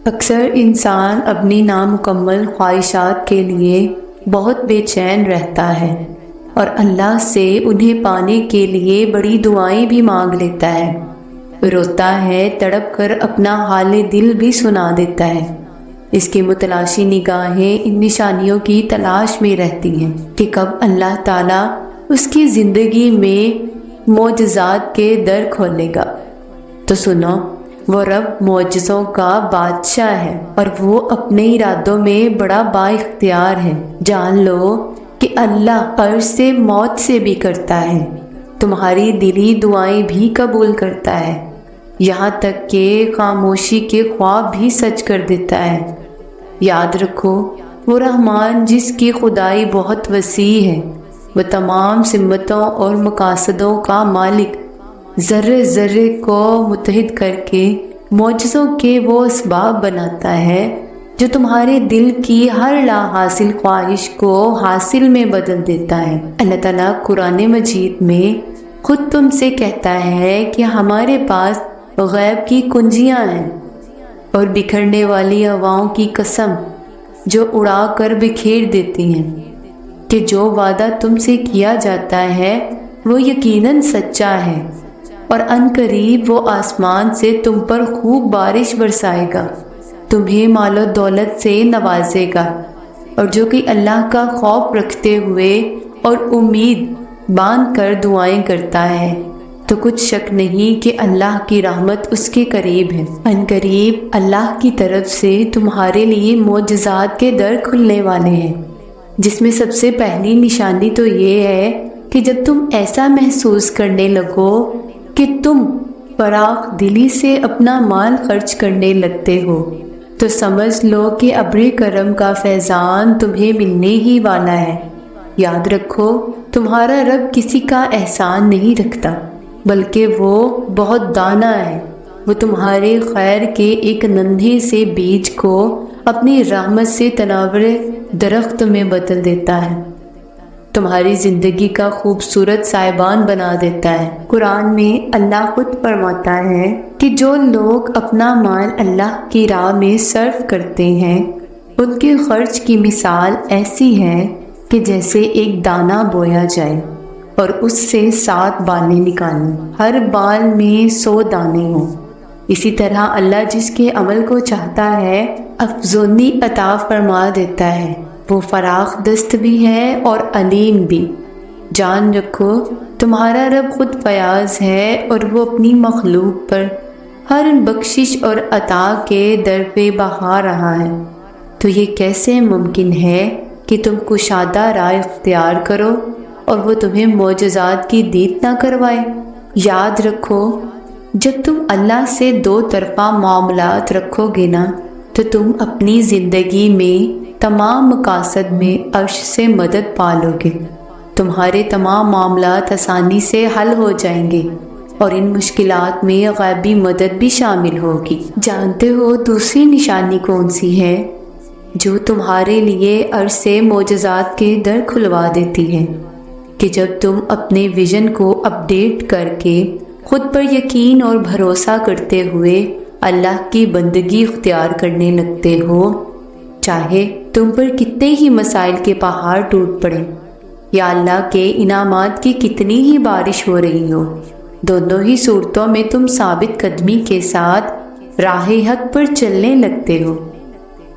اکثر انسان اپنی نامکمل خواہشات کے لیے بہت بے چین رہتا ہے اور اللہ سے انہیں پانے کے لیے بڑی دعائیں بھی مانگ لیتا ہے، روتا ہے، تڑپ کر اپنا حال دل بھی سنا دیتا ہے۔ اس کی متلاشی نگاہیں ان نشانیوں کی تلاش میں رہتی ہیں کہ کب اللہ تعالیٰ اس کی زندگی میں معجزات کے در کھولے گا۔ تو سنو، وہ رب معجزوں کا بادشاہ ہے اور وہ اپنے ارادوں میں بڑا با اختیار ہے۔ جان لو کہ اللہ عرش سے موت سے بھی کرتا ہے، تمہاری دلی دعائیں بھی قبول کرتا ہے، یہاں تک کہ خاموشی کے خواب بھی سچ کر دیتا ہے۔ یاد رکھو، وہ رحمان جس کی خدائی بہت وسیع ہے، وہ تمام سمتوں اور مقاصدوں کا مالک، ذرے ذرے کو متحد کر کے معجزوں کے وہ اسباب بناتا ہے جو تمہارے دل کی ہر لا حاصل خواہش کو حاصل میں بدل دیتا ہے۔ اللہ تعالیٰ قرآن مجید میں خود تم سے کہتا ہے کہ ہمارے پاس غیب کی کنجیاں ہیں، اور بکھرنے والی ہواؤں کی قسم جو اڑا کر بکھیر دیتی ہیں کہ جو وعدہ تم سے کیا جاتا ہے وہ یقیناً سچا ہے، اور عنقریب وہ آسمان سے تم پر خوب بارش برسائے گا، تمہیں مال و دولت سے نوازے گا، اور جو کہ اللہ کا خوف رکھتے ہوئے اور امید باندھ کر دعائیں کرتا ہے تو کچھ شک نہیں کہ اللہ کی رحمت اس کے قریب ہے۔ عنقریب اللہ کی طرف سے تمہارے لیے معجزات کے در کھلنے والے ہیں، جس میں سب سے پہلی نشانی تو یہ ہے کہ جب تم ایسا محسوس کرنے لگو کہ تم فراخ دلی سے اپنا مال خرچ کرنے لگتے ہو تو سمجھ لو کہ ابر کرم کا فیضان تمہیں ملنے ہی والا ہے۔ یاد رکھو، تمہارا رب کسی کا احسان نہیں رکھتا، بلکہ وہ بہت دانا ہے۔ وہ تمہارے خیر کے ایک ننھے سے بیج کو اپنی رحمت سے تناور درخت میں بدل دیتا ہے، تمہاری زندگی کا خوبصورت سائبان بنا دیتا ہے۔ قرآن میں اللہ خود فرماتا ہے کہ جو لوگ اپنا مال اللہ کی راہ میں صرف کرتے ہیں ان کے خرچ کی مثال ایسی ہے کہ جیسے ایک دانہ بویا جائے اور اس سے 7 بالیں نکالیں، ہر بال میں 100 دانے ہوں۔ اسی طرح اللہ جس کے عمل کو چاہتا ہے افزونی عطا فرما دیتا ہے، وہ فراخ دست بھی ہے اور علیم بھی۔ جان رکھو، تمہارا رب خود فیاض ہے اور وہ اپنی مخلوق پر ہر بخشش اور عطا کے در پہ بہا رہا ہے۔ تو یہ کیسے ممکن ہے کہ تم کشادہ راہ اختیار کرو اور وہ تمہیں معجزات کی دید نہ کروائے؟ یاد رکھو، جب تم اللہ سے 2 طرفہ معاملات رکھو گے نا تو تم اپنی زندگی میں تمام مقاصد میں عرش سے مدد پالو گے، تمہارے تمام معاملات آسانی سے حل ہو جائیں گے اور ان مشکلات میں غیبی مدد بھی شامل ہوگی۔ جانتے ہو دوسری نشانی کون سی ہے جو تمہارے لیے عرش سے معجزات کے در کھلوا دیتی ہے؟ کہ جب تم اپنے ویژن کو اپڈیٹ کر کے خود پر یقین اور بھروسہ کرتے ہوئے اللہ کی بندگی اختیار کرنے لگتے ہو، چاہے تم پر کتنے ہی مسائل کے پہاڑ ٹوٹ پڑیں یا اللہ کے انعامات کی کتنی ہی بارش ہو رہی ہو، دونوں ہی صورتوں میں تم ثابت قدمی کے ساتھ راہ حق پر چلنے لگتے ہو،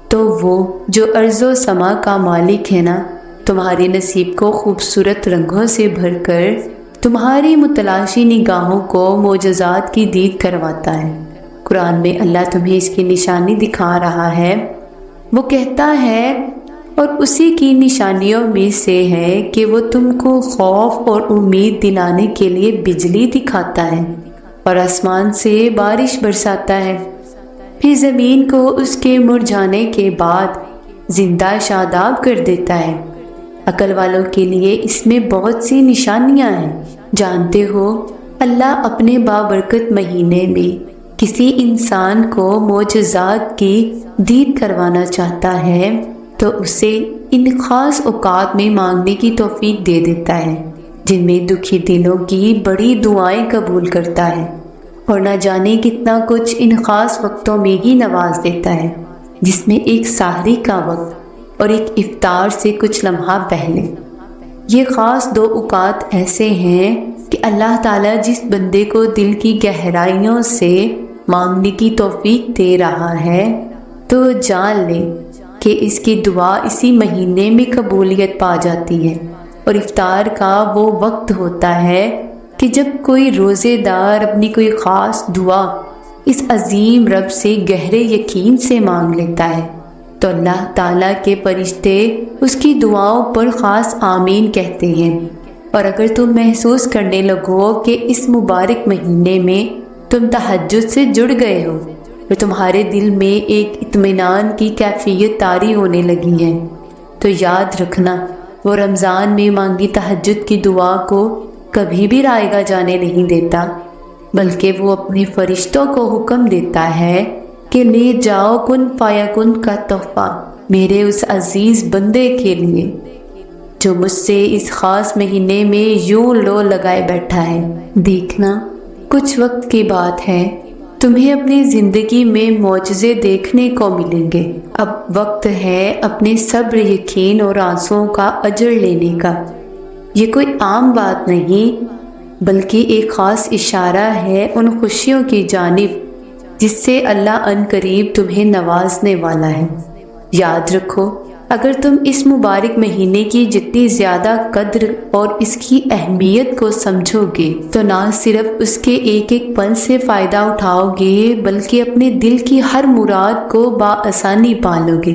تو وہ جو ارض و سما کا مالک ہے نا، تمہاری نصیب کو خوبصورت رنگوں سے بھر کر تمہاری متلاشی نگاہوں کو معجزات کی دید کرواتا ہے۔ قرآن میں اللہ تمہیں اس کی نشانی دکھا رہا ہے۔ وہ کہتا ہے، اور اسی کی نشانیوں میں سے ہے کہ وہ تم کو خوف اور امید دلانے کے لیے بجلی دکھاتا ہے اور آسمان سے بارش برساتا ہے، پھر زمین کو اس کے مرجھانے کے بعد زندہ شاداب کر دیتا ہے۔ عقل والوں کے لیے اس میں بہت سی نشانیاں ہیں۔ جانتے ہو، اللہ اپنے بابرکت مہینے میں کسی انسان کو معجزات کی دید کروانا چاہتا ہے تو اسے ان خاص اوقات میں مانگنے کی توفیق دے دیتا ہے جن میں دکھی دلوں کی بڑی دعائیں قبول کرتا ہے، اور نہ جانے کتنا کچھ ان خاص وقتوں میں ہی نواز دیتا ہے، جس میں ایک سحری کا وقت اور ایک افطار سے کچھ لمحہ پہلے۔ یہ خاص 2 اوقات ایسے ہیں کہ اللہ تعالیٰ جس بندے کو دل کی گہرائیوں سے مانگنے کی توفیق دے رہا ہے تو جان لے کہ اس کی دعا اسی مہینے میں قبولیت پا جاتی ہے۔ اور افطار کا وہ وقت ہوتا ہے کہ جب کوئی روزے دار اپنی کوئی خاص دعا اس عظیم رب سے گہرے یقین سے مانگ لیتا ہے تو اللہ تعالیٰ کے فرشتے اس کی دعاؤں پر خاص آمین کہتے ہیں۔ اور اگر تم محسوس کرنے لگو کہ اس مبارک مہینے میں تم تہجد سے جڑ گئے ہو اور تمہارے دل میں ایک اطمینان کی کیفیت طاری ہونے لگی ہے، تو یاد رکھنا وہ رمضان میں مانگی تہجد کی دعا کو کبھی بھی رائگاں جانے نہیں دیتا، بلکہ وہ اپنے فرشتوں کو حکم دیتا ہے کہ لے جاؤ کن فیکن کا تحفہ میرے اس عزیز بندے کے لیے جو مجھ سے اس خاص مہینے میں یوں لو لگائے بیٹھا ہے۔ دیکھنا کچھ وقت کی بات ہے، تمہیں اپنی زندگی میں معجزے دیکھنے کو ملیں گے۔ اب وقت ہے اپنے صبر، یقین اور آنسوؤں کا اجر لینے کا۔ یہ کوئی عام بات نہیں بلکہ ایک خاص اشارہ ہے ان خوشیوں کی جانب جس سے اللہ ان قریب تمہیں نوازنے والا ہے۔ یاد رکھو، اگر تم اس مبارک مہینے کی جتنی زیادہ قدر اور اس کی اہمیت کو سمجھو گے تو نہ صرف اس کے ایک ایک پل سے فائدہ اٹھاؤ گے بلکہ اپنے دل کی ہر مراد کو بآسانی پالو گے۔